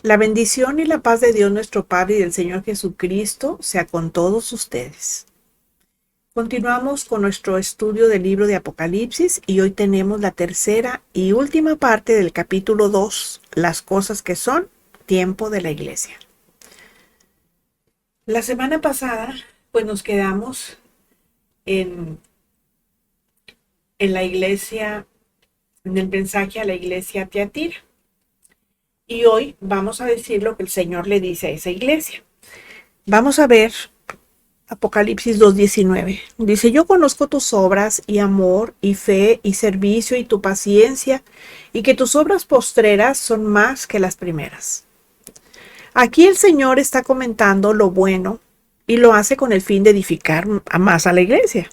La bendición y la paz de Dios nuestro Padre y del Señor Jesucristo sea con todos ustedes. Continuamos con nuestro estudio del libro de Apocalipsis y hoy tenemos la tercera y última parte del capítulo 2, las cosas que son tiempo de la iglesia. La semana pasada, pues nos quedamos en la iglesia, en el mensaje a la iglesia Tiatira. Y hoy vamos a decir lo que el Señor le dice a esa iglesia. Vamos a ver Apocalipsis 2:19. Dice, yo conozco tus obras y amor y fe y servicio y tu paciencia y que tus obras postreras son más que las primeras. Aquí el Señor está comentando lo bueno y lo hace con el fin de edificar más a la iglesia.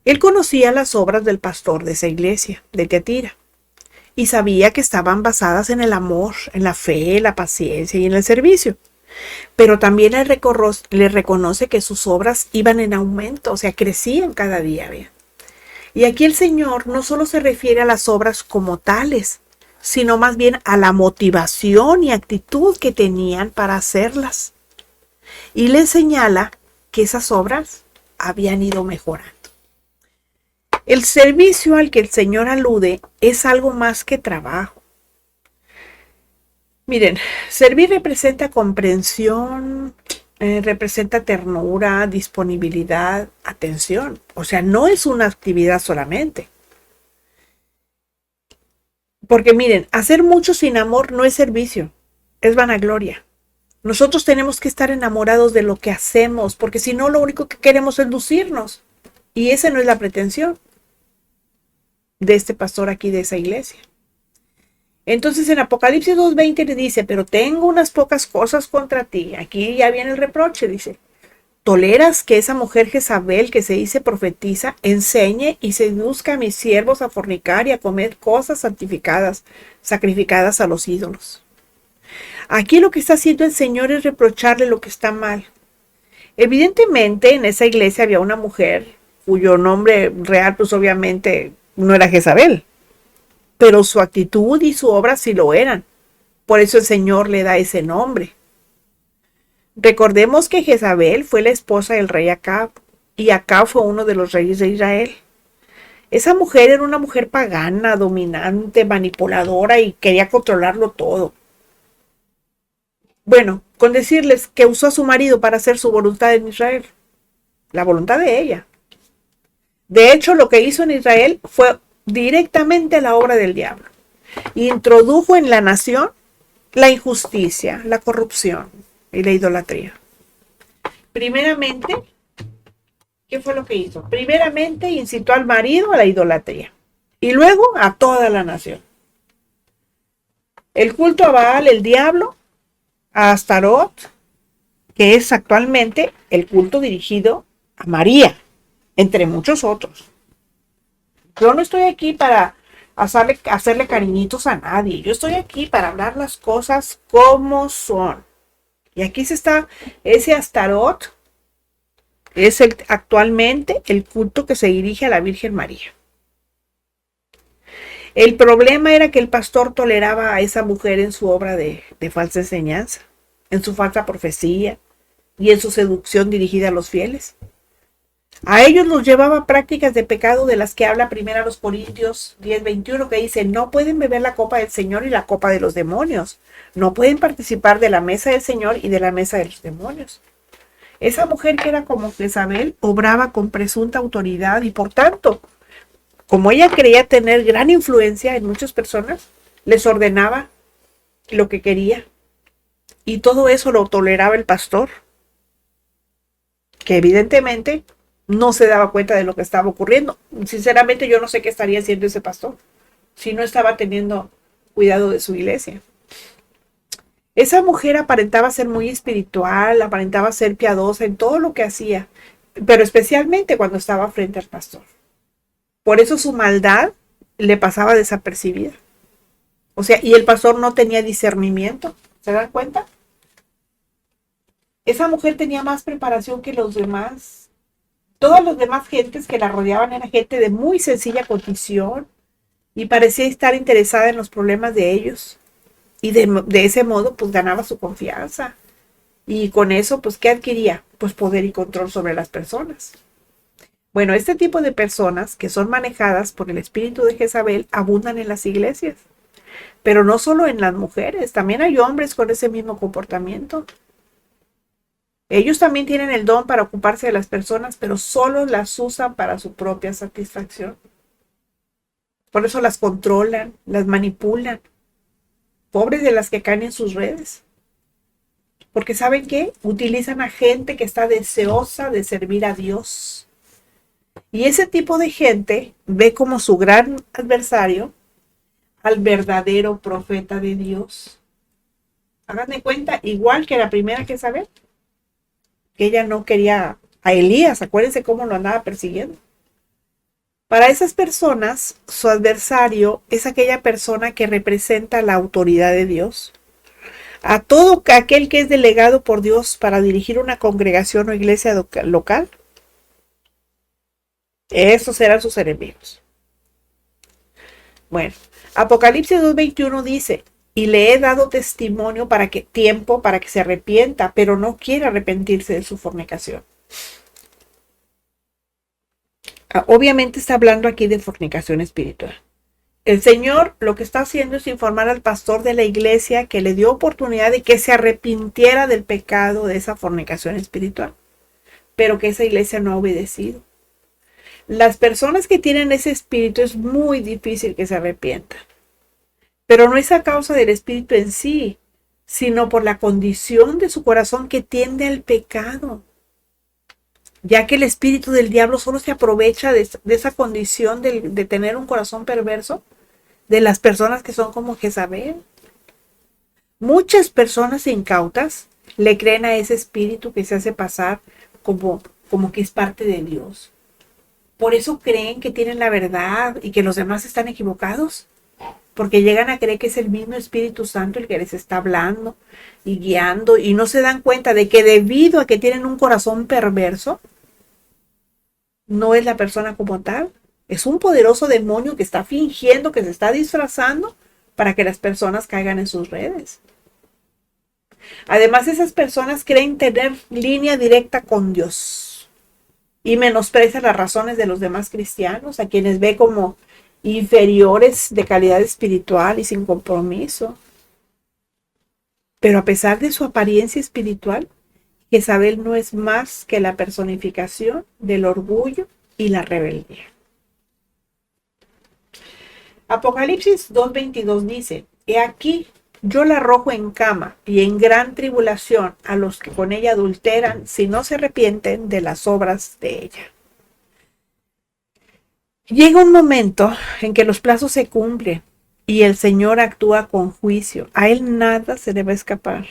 Él conocía las obras del pastor de esa iglesia, de Tiatira, y sabía que estaban basadas en el amor, en la fe, la paciencia y en el servicio. Pero también le reconoce que sus obras iban en aumento, o sea, crecían cada día. ¿Ve? Y aquí el Señor no solo se refiere a las obras como tales, sino más bien a la motivación y actitud que tenían para hacerlas. Y le señala que esas obras habían ido mejorando. El servicio al que el Señor alude es algo más que trabajo. Miren, servir representa comprensión, representa ternura, disponibilidad, atención. O sea, no es una actividad solamente. Porque miren, hacer mucho sin amor no es servicio, es vanagloria. Nosotros tenemos que estar enamorados de lo que hacemos, porque si no, lo único que queremos es lucirnos. Y esa no es la pretensión de este pastor aquí de esa iglesia. Entonces en Apocalipsis 2:20 le dice, pero tengo unas pocas cosas contra ti. Aquí ya viene el reproche, dice. ¿Toleras que esa mujer Jezabel que se dice profetiza enseñe y seduzca a mis siervos a fornicar y a comer cosas santificadas, sacrificadas a los ídolos? Aquí lo que está haciendo el Señor es reprocharle lo que está mal. Evidentemente en esa iglesia había una mujer cuyo nombre real pues obviamente no era Jezabel, pero su actitud y su obra sí lo eran. Por eso el Señor le da ese nombre. Recordemos que Jezabel fue la esposa del rey Acab, y Acab fue uno de los reyes de Israel. Esa mujer era una mujer pagana, dominante, manipuladora y quería controlarlo todo. Bueno, con decirles que usó a su marido para hacer su voluntad en Israel, la voluntad de ella. De hecho, lo que hizo en Israel fue directamente la obra del diablo. Introdujo en la nación la injusticia, la corrupción y la idolatría. Primeramente, ¿qué fue lo que hizo? Primeramente incitó al marido a la idolatría y luego a toda la nación. El culto a Baal, el diablo, a Astarot, que es actualmente el culto dirigido a María, entre muchos otros. Yo no estoy aquí para hacerle cariñitos a nadie. Yo estoy aquí para hablar las cosas como son. Y aquí está ese Astarot, es actualmente el culto que se dirige a la Virgen María. El problema era que el pastor toleraba a esa mujer en su obra de falsa enseñanza, en su falsa profecía y en su seducción dirigida a los fieles. A ellos los llevaba prácticas de pecado de las que habla primero a los Corintios 10:21, que dice, no pueden beber la copa del Señor y la copa de los demonios. No pueden participar de la mesa del Señor y de la mesa de los demonios. Esa mujer que era como Jezabel obraba con presunta autoridad y por tanto, como ella creía tener gran influencia en muchas personas, les ordenaba lo que quería. Y todo eso lo toleraba el pastor, que evidentemente no se daba cuenta de lo que estaba ocurriendo. Sinceramente, yo no sé qué estaría haciendo ese pastor si no estaba teniendo cuidado de su iglesia. Esa mujer aparentaba ser muy espiritual, aparentaba ser piadosa en todo lo que hacía, pero especialmente cuando estaba frente al pastor. Por eso su maldad le pasaba desapercibida. O sea, y el pastor no tenía discernimiento. ¿Se dan cuenta? Esa mujer tenía más preparación que los demás. Todas las demás gentes que la rodeaban era gente de muy sencilla condición y parecía estar interesada en los problemas de ellos. Y de ese modo, pues ganaba su confianza. Y con eso, pues, ¿qué adquiría? Pues poder y control sobre las personas. Bueno, este tipo de personas que son manejadas por el espíritu de Jezabel abundan en las iglesias. Pero no solo en las mujeres, también hay hombres con ese mismo comportamiento. Ellos también tienen el don para ocuparse de las personas, pero solo las usan para su propia satisfacción. Por eso las controlan, las manipulan. Pobres de las que caen en sus redes. Porque ¿saben qué? Utilizan a gente que está deseosa de servir a Dios. Y ese tipo de gente ve como su gran adversario al verdadero profeta de Dios. Hagan de cuenta, igual que la primera Jezabel, que ella no quería a Elías, acuérdense cómo lo andaba persiguiendo. Para esas personas, su adversario es aquella persona que representa la autoridad de Dios. A todo aquel que es delegado por Dios para dirigir una congregación o iglesia local, esos eran sus enemigos. Bueno, Apocalipsis 2:21 dice, y le he dado testimonio tiempo para que se arrepienta, pero no quiere arrepentirse de su fornicación. Obviamente está hablando aquí de fornicación espiritual. El Señor lo que está haciendo es informar al pastor de la iglesia que le dio oportunidad de que se arrepintiera del pecado de esa fornicación espiritual, pero que esa iglesia no ha obedecido. Las personas que tienen ese espíritu es muy difícil que se arrepientan, pero no es a causa del espíritu en sí, sino por la condición de su corazón que tiende al pecado, ya que el espíritu del diablo solo se aprovecha de esa condición de tener un corazón perverso de las personas que son como Jezabel. Muchas personas incautas le creen a ese espíritu que se hace pasar como que es parte de Dios. Por eso creen que tienen la verdad y que los demás están equivocados. Porque llegan a creer que es el mismo Espíritu Santo el que les está hablando y guiando y no se dan cuenta de que debido a que tienen un corazón perverso, no es la persona como tal. Es un poderoso demonio que está fingiendo, que se está disfrazando para que las personas caigan en sus redes. Además, esas personas creen tener línea directa con Dios y menosprecian las razones de los demás cristianos, a quienes ve como inferiores de calidad espiritual y sin compromiso. Pero a pesar de su apariencia espiritual, Jezabel no es más que la personificación del orgullo y la rebeldía. Apocalipsis 2:22 dice, he aquí, yo la arrojo en cama y en gran tribulación a los que con ella adulteran si no se arrepienten de las obras de ella. Llega un momento en que los plazos se cumplen y el Señor actúa con juicio. A Él nada se le va a escapar.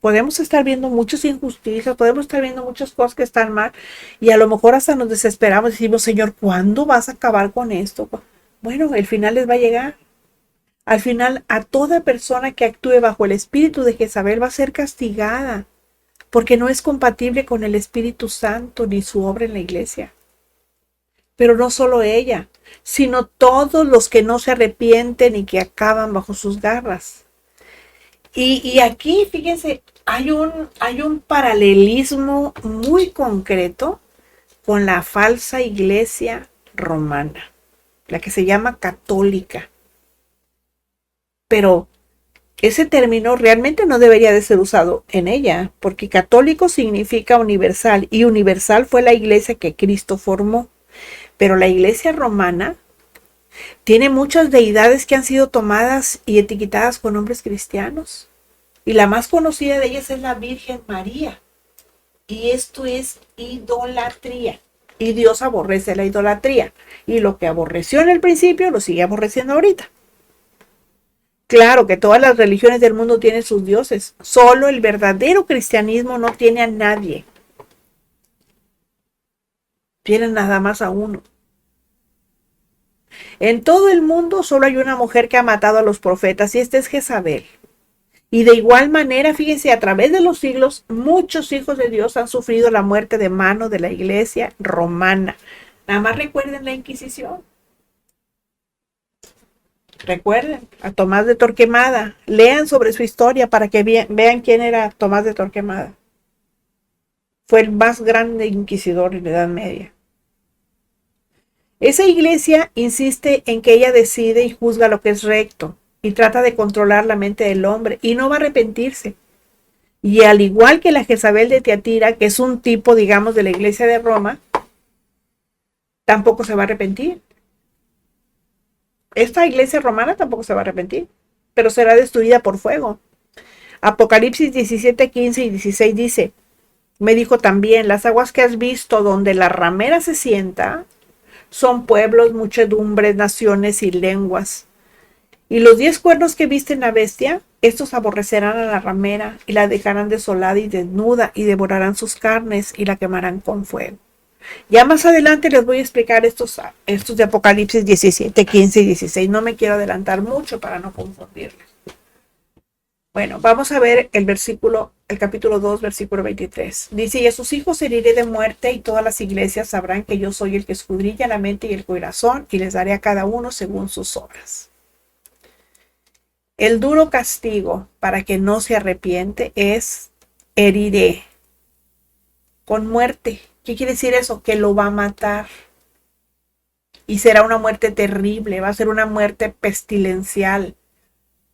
Podemos estar viendo muchas injusticias, podemos estar viendo muchas cosas que están mal y a lo mejor hasta nos desesperamos y decimos, Señor, ¿cuándo vas a acabar con esto? Bueno, el final les va a llegar. Al final, a toda persona que actúe bajo el espíritu de Jezabel va a ser castigada porque no es compatible con el Espíritu Santo ni su obra en la iglesia. Pero no solo ella, sino todos los que no se arrepienten y que acaban bajo sus garras. Y aquí, fíjense, hay un paralelismo muy concreto con la falsa iglesia romana, la que se llama católica. Pero ese término realmente no debería de ser usado en ella, porque católico significa universal, y universal fue la iglesia que Cristo formó. Pero la iglesia romana tiene muchas deidades que han sido tomadas y etiquetadas con nombres cristianos. Y la más conocida de ellas es la Virgen María. Y esto es idolatría. Y Dios aborrece la idolatría. Y lo que aborreció en el principio, lo sigue aborreciendo ahorita. Claro que todas las religiones del mundo tienen sus dioses. Solo el verdadero cristianismo no tiene a nadie. Tienen nada más a uno. En todo el mundo solo hay una mujer que ha matado a los profetas y esta es Jezabel. Y de igual manera, fíjense, a través de los siglos, muchos hijos de Dios han sufrido la muerte de mano de la iglesia romana. Nada más recuerden la Inquisición. Recuerden, a Tomás de Torquemada. Lean sobre su historia para que vean quién era Tomás de Torquemada. Fue el más grande inquisidor en la Edad Media. Esa iglesia insiste en que ella decide y juzga lo que es recto y trata de controlar la mente del hombre y no va a arrepentirse. Y al igual que la Jezabel de Tiatira, que es un tipo, digamos, de la iglesia de Roma, tampoco se va a arrepentir. Esta iglesia romana tampoco se va a arrepentir, pero será destruida por fuego. Apocalipsis 17, 15 y 16 dice, me dijo también, las aguas que has visto donde la ramera se sienta son pueblos, muchedumbres, naciones y lenguas. Y los 10 cuernos que viste en la bestia, estos aborrecerán a la ramera y la dejarán desolada y desnuda y devorarán sus carnes y la quemarán con fuego. Ya más adelante les voy a explicar estos de Apocalipsis 17, 15 y 16. No me quiero adelantar mucho para no confundirles. Bueno, vamos a ver el capítulo 2, versículo 23. Dice, y a sus hijos heriré de muerte y todas las iglesias sabrán que yo soy el que escudriña la mente y el corazón y les daré a cada uno según sus obras. El duro castigo para que no se arrepiente es heriré con muerte. ¿Qué quiere decir eso? Que lo va a matar. Y será una muerte terrible, va a ser una muerte pestilencial,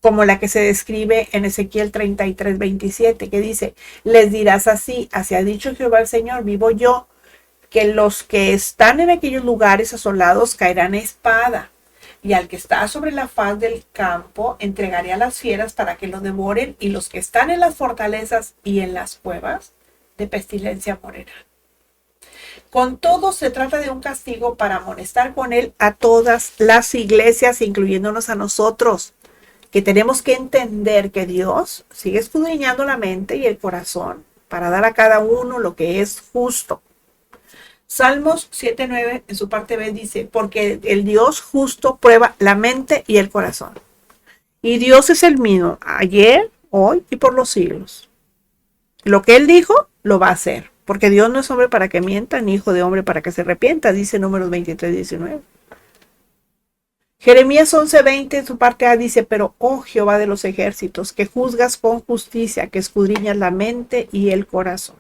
como la que se describe en Ezequiel 33, 27, que dice, les dirás así ha dicho Jehová el Señor, vivo yo, que los que están en aquellos lugares asolados caerán a espada, y al que está sobre la faz del campo entregaré a las fieras para que lo devoren, y los que están en las fortalezas y en las cuevas de pestilencia morirán. Con todo, se trata de un castigo para amonestar con él a todas las iglesias, incluyéndonos a nosotros, que tenemos que entender que Dios sigue escudriñando la mente y el corazón para dar a cada uno lo que es justo. Salmos 7:9 en su parte B dice, porque el Dios justo prueba la mente y el corazón. Y Dios es el mismo, ayer, hoy y por los siglos. Lo que Él dijo, lo va a hacer. Porque Dios no es hombre para que mienta, ni hijo de hombre para que se arrepienta, dice Números 23, 19. Jeremías 11:20 en su parte A dice, pero oh Jehová de los ejércitos, que juzgas con justicia, que escudriñas la mente y el corazón.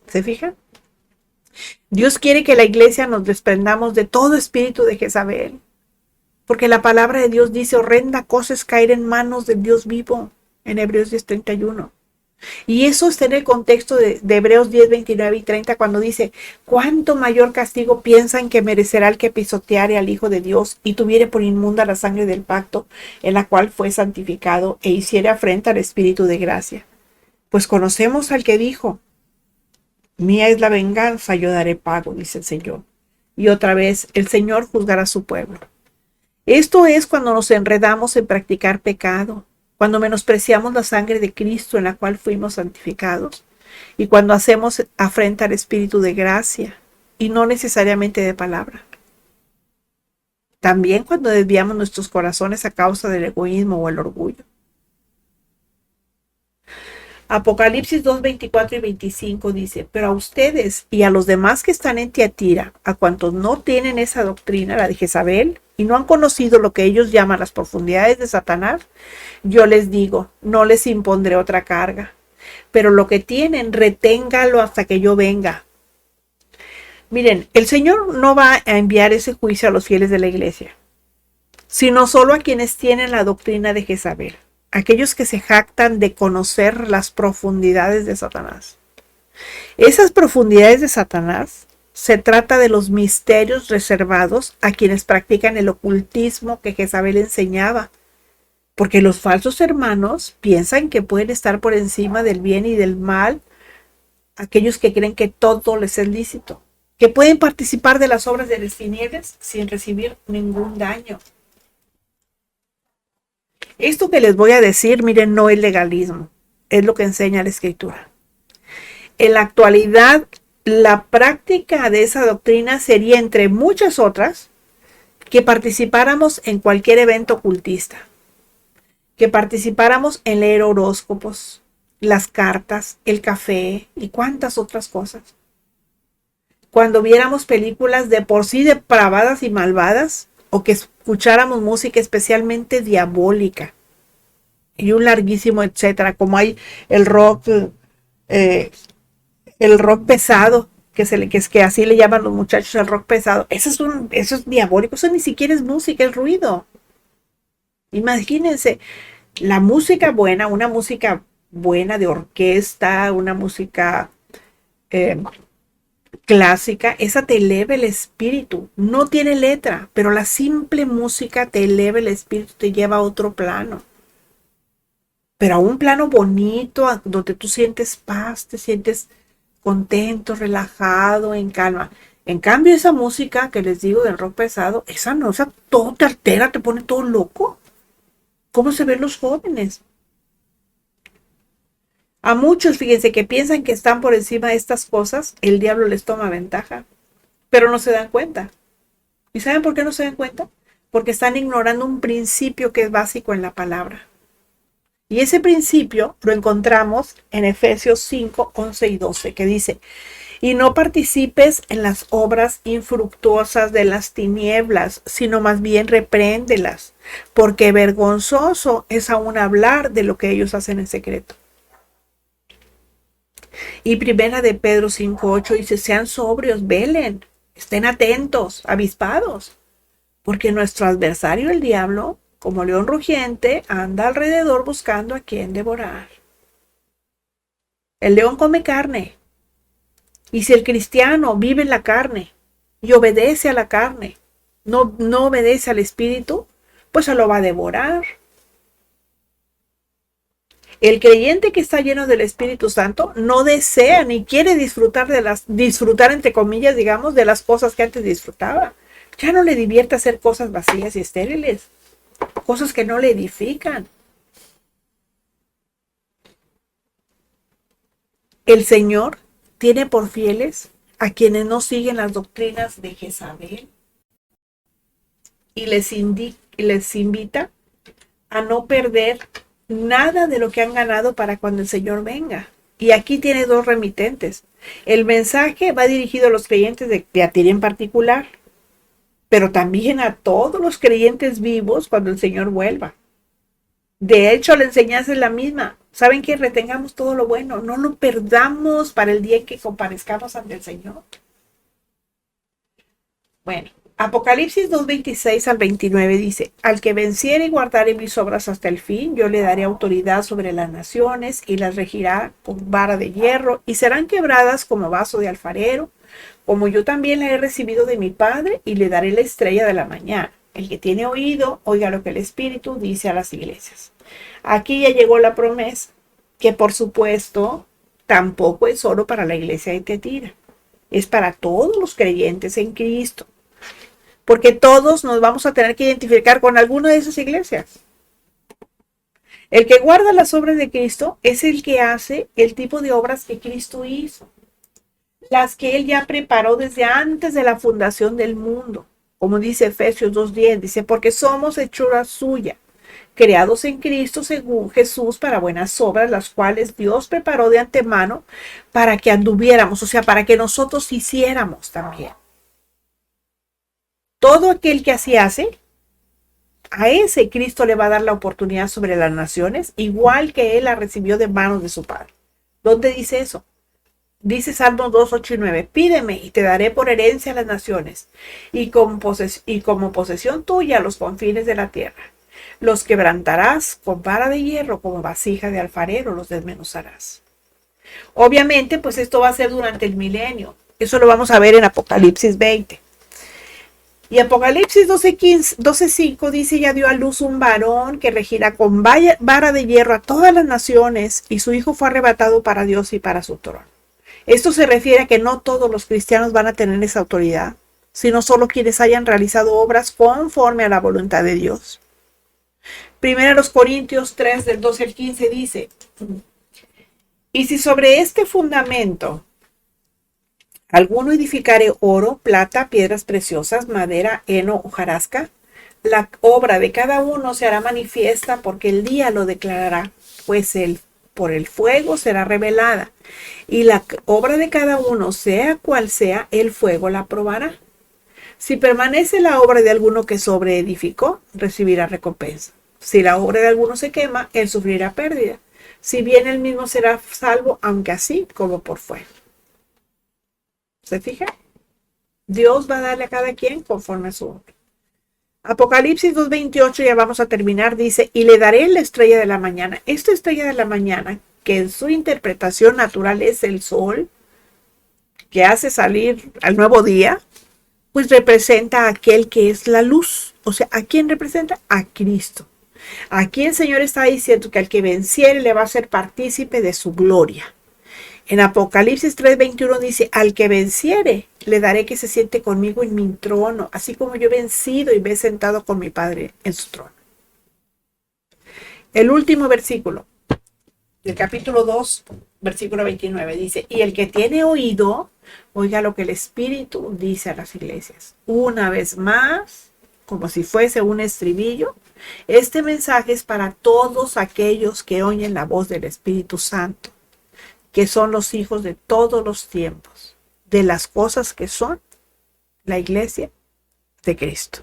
¿Se fijan? Dios quiere que la iglesia nos desprendamos de todo espíritu de Jezabel, porque la palabra de Dios dice, horrenda cosa es caer en manos del Dios vivo, en Hebreos 10:31. Y eso está en el contexto de Hebreos 10, 29 y 30, cuando dice, ¿cuánto mayor castigo piensan que merecerá el que pisoteare al Hijo de Dios y tuviere por inmunda la sangre del pacto, en la cual fue santificado, e hiciere afrenta al Espíritu de gracia? Pues conocemos al que dijo, mía es la venganza, yo daré pago, dice el Señor. Y otra vez, el Señor juzgará a su pueblo. Esto es cuando nos enredamos en practicar pecado, cuando menospreciamos la sangre de Cristo en la cual fuimos santificados, y cuando hacemos afrenta al Espíritu de gracia, y no necesariamente de palabra. También cuando desviamos nuestros corazones a causa del egoísmo o el orgullo. Apocalipsis 2, 24 y 25 dice, pero a ustedes y a los demás que están en Tiatira, a cuantos no tienen esa doctrina, la de Jezabel, y no han conocido lo que ellos llaman las profundidades de Satanás, yo les digo, no les impondré otra carga, pero lo que tienen, reténgalo hasta que yo venga. Miren, el Señor no va a enviar ese juicio a los fieles de la iglesia, sino solo a quienes tienen la doctrina de Jezabel, aquellos que se jactan de conocer las profundidades de Satanás. Esas profundidades de Satanás se trata de los misterios reservados a quienes practican el ocultismo que Jezabel enseñaba, porque los falsos hermanos piensan que pueden estar por encima del bien y del mal, aquellos que creen que todo les es lícito, que pueden participar de las obras de las tinieblas sin recibir ningún daño. Esto que les voy a decir, miren, no es legalismo, es lo que enseña la Escritura. En la actualidad, la práctica de esa doctrina sería, entre muchas otras, que participáramos en cualquier evento ocultista, que participáramos en leer horóscopos, las cartas, el café y cuántas otras cosas. Cuando viéramos películas de por sí depravadas y malvadas, o que escucháramos música especialmente diabólica y un larguísimo etcétera, como hay el rock, eh, el rock pesado, que así le llaman los muchachos el rock pesado. Eso es diabólico, eso ni siquiera es música, es ruido. Imagínense, la música buena, una música buena de orquesta, una música eh, clásica, esa te eleva el espíritu. No tiene letra, pero la simple música te eleva el espíritu, te lleva a otro plano. Pero a un plano bonito, donde tú sientes paz, te sientes contento, relajado, en calma. En cambio, esa música que les digo del rock pesado, esa no, esa todo te altera, te pone todo loco. ¿Cómo se ven los jóvenes? A muchos, fíjense, que piensan que están por encima de estas cosas, el diablo les toma ventaja, pero no se dan cuenta. ¿Y saben por qué no se dan cuenta? Porque están ignorando un principio que es básico en la palabra. Y ese principio lo encontramos en Efesios 5, 11 y 12, que dice: y no participes en las obras infructuosas de las tinieblas, sino más bien repréndelas, porque vergonzoso es aún hablar de lo que ellos hacen en secreto. Y primera de Pedro 5:8 dice: sean sobrios, velen, estén atentos, avispados, porque nuestro adversario, el diablo, como león rugiente, anda alrededor buscando a quien devorar. El león come carne, y si el cristiano vive en la carne y obedece a la carne, no obedece al espíritu, pues se lo va a devorar. El creyente que está lleno del Espíritu Santo no desea ni quiere disfrutar entre comillas, digamos, de las cosas que antes disfrutaba. Ya no le divierte hacer cosas vacías y estériles, cosas que no le edifican. El Señor tiene por fieles a quienes no siguen las doctrinas de Jezabel y les invita a no perder nada de lo que han ganado para cuando el Señor venga. Y aquí tiene dos remitentes. El mensaje va dirigido a los creyentes de Tiatira en particular, pero también a todos los creyentes vivos cuando el Señor vuelva. De hecho, la enseñanza es la misma. ¿Saben qué? Retengamos todo lo bueno, no lo perdamos para el día en que comparezcamos ante el Señor. Bueno, Apocalipsis 2:26 al 29 dice: al que venciere y guardare mis obras hasta el fin, yo le daré autoridad sobre las naciones y las regirá con vara de hierro, y serán quebradas como vaso de alfarero, como yo también la he recibido de mi Padre, y le daré la estrella de la mañana. El que tiene oído, oiga lo que el Espíritu dice a las iglesias. Aquí ya llegó la promesa, que por supuesto tampoco es solo para la iglesia de Tiatira, es para todos los creyentes en Cristo, porque todos nos vamos a tener que identificar con alguna de esas iglesias. El que guarda las obras de Cristo es el que hace el tipo de obras que Cristo hizo, las que Él ya preparó desde antes de la fundación del mundo. Como dice Efesios 2:10, dice: porque somos hechura suya, creados en Cristo según Jesús para buenas obras, las cuales Dios preparó de antemano para que anduviéramos, o sea, para que nosotros hiciéramos también. Todo aquel que así hace, a ese Cristo le va a dar la oportunidad sobre las naciones, igual que Él la recibió de manos de su Padre. ¿Dónde dice eso? Dice Salmos 2, 8 y 9: pídeme y te daré por herencia a las naciones, y como posesión tuya los confines de la tierra. Los quebrantarás con vara de hierro, como vasija de alfarero los desmenuzarás. Obviamente, pues esto va a ser durante el milenio. Eso lo vamos a ver en Apocalipsis 20. Y Apocalipsis 12:5 dice: ya dio a luz un varón que regirá con vara de hierro a todas las naciones, y su hijo fue arrebatado para Dios y para su trono. Esto se refiere a que no todos los cristianos van a tener esa autoridad, sino solo quienes hayan realizado obras conforme a la voluntad de Dios. Primero los Corintios 3, del 12 al 15 dice: y si sobre este fundamento alguno edificare oro, plata, piedras preciosas, madera, heno, hojarasca, la obra de cada uno se hará manifiesta, porque el día lo declarará, pues por el fuego será revelada, y la obra de cada uno, sea cual sea, el fuego la probará. Si permanece la obra de alguno que sobreedificó, recibirá recompensa. Si la obra de alguno se quema, él sufrirá pérdida. Si bien él mismo será salvo, aunque así como por fuera. ¿Se fija? Dios va a darle a cada quien conforme a su obra. Apocalipsis 2:28, ya vamos a terminar, dice, y le daré la estrella de la mañana. Esta estrella de la mañana, que en su interpretación natural es el sol, que hace salir al nuevo día, pues representa a aquel que es la luz. O sea, ¿a quién representa? A Cristo. Aquí el Señor está diciendo que al que venciere le va a ser partícipe de su gloria. En Apocalipsis 3:21 dice, al que venciere le daré que se siente conmigo en mi trono, así como yo he vencido y me he sentado con mi Padre en su trono. El último versículo del capítulo 2, versículo 29 dice, y el que tiene oído, oiga lo que el Espíritu dice a las iglesias. Una vez más, como si fuese un estribillo, este mensaje es para todos aquellos que oyen la voz del Espíritu Santo, que son los hijos de todos los tiempos, de las cosas que son la iglesia de Cristo.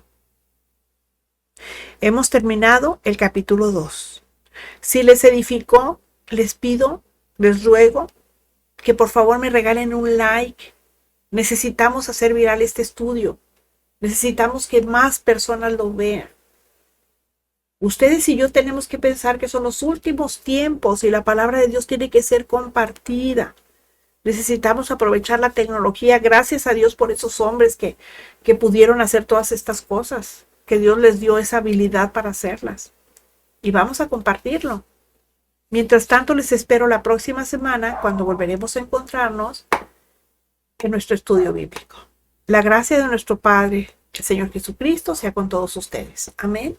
Hemos terminado el capítulo 2. Si les edificó, les pido, les ruego que por favor me regalen un like. Necesitamos hacer viral este estudio. Necesitamos que más personas lo vean. Ustedes y yo tenemos que pensar que son los últimos tiempos y la palabra de Dios tiene que ser compartida. Necesitamos aprovechar la tecnología. Gracias a Dios por esos hombres que pudieron hacer todas estas cosas, que Dios les dio esa habilidad para hacerlas. Y vamos a compartirlo. Mientras tanto, les espero la próxima semana cuando volveremos a encontrarnos en nuestro estudio bíblico. La gracia de nuestro Padre, el Señor Jesucristo, sea con todos ustedes. Amén.